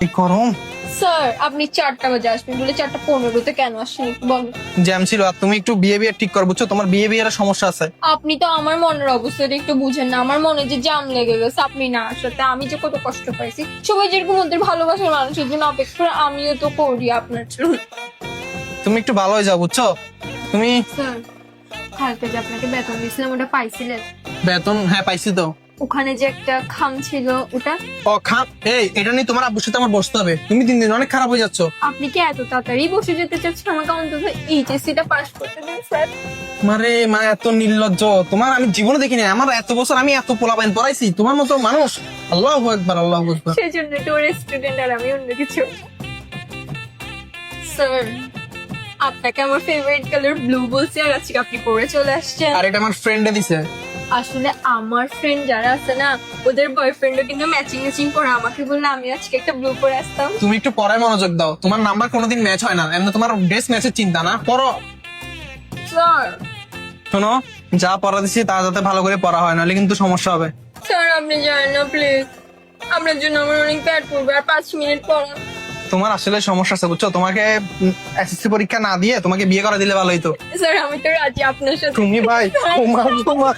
এই গরম স্যার আপনি 4টা বাজে আসবেন বলে 4:15-তে কেন আসছেন একটু বলুন। জ্যাম ছিল, আর তুমি একটু বিহেভিয়ার ঠিক কর, বুঝছো? তোমার বিহেভিয়ারের সমস্যা আছে। আপনি তো আমার মনের অবস্থাটা একটু বুঝেন না। আমার মনে যে জাম লেগে গেছে আপনি না আসাতে, আমি যে কত কষ্ট পাইছি। সবাই যেরকম ওদের ভালোবাসার মানুষের জন্য অপেক্ষা করে, আমিও তো করি আপনার জন্য। তুমি একটু ভালো হয়ে যাও, বুঝছো? তুমি স্যার কালকে যে আপনাকে বেতন দিয়েছিলাম ওটা পাইছিলেন? বেতন? হ্যাঁ পাইছি তো। ওখানে যে একটা খাম ছিল ওটা? ও খাম, এই এটা নিয়ে তোমার আব্বুর সাথে আমার বসতে হবে। তুমি দিন দিন অনেক খারাপ হয়ে যাচ্ছ। আপনি কি এত তাড়াতাড়ি বসে যেতে চাচ্ছেন? আমাকে অন্তত এইচএসসি-টা পাস করতে দিন স্যার। মারে মা এত নির্লজ্জ তোমার আমি জীবনে দেখিনি। আমার এত বছর আমি এত পোলাপাইন পড়াইছি, তোমার মতো মানুষ। আল্লাহু আকবার, আল্লাহু আকবার। সেই জন্য তো ওর স্টুডেন্ট আর আমি অন্য কিছু। স্যার আপনাকে আমার ফেভারিট কালার ব্লু বলছি আর আজকে আপনি পরে চলে আসছেন। আর এটা আমার ফ্রেন্ডে দিছে। আসলে আমার ফ্রেন্ড যারা আছে না, ওদের বয়ফ্রেন্ডও কিন্তু ম্যাচিং ম্যাচিং করে আমাকে বললে আমি আজকে একটা ব্লু পরে আসতাম। তুমি একটু পড়ায় মনোযোগ দাও, তোমার নাম্বার কোনোদিন ম্যাচ হয় না। এমনি তোমার ড্রেস ম্যাচের চিন্তা না, পড়ো। স্যার শোনো, যা পড়া দিচ্ছি তা যাতে ভালো করে পড়া হয়, নাহলে কিন্তু সমস্যা হবে। স্যার আপনি জানেন না প্লিজ, আপনার জন্য আমার অনেক প্যাড পড়বে আর 5 মিনিট পর। তোমার আসলে সমস্যা আছে, বুঝছো? তোমাকে এসএসসি পরীক্ষা না দিয়ে তোমাকে বিয়ে করে দিলে ভালো হতো। স্যার আমি তো রাজি আপনার সাথে। তুমি ভাই তোমার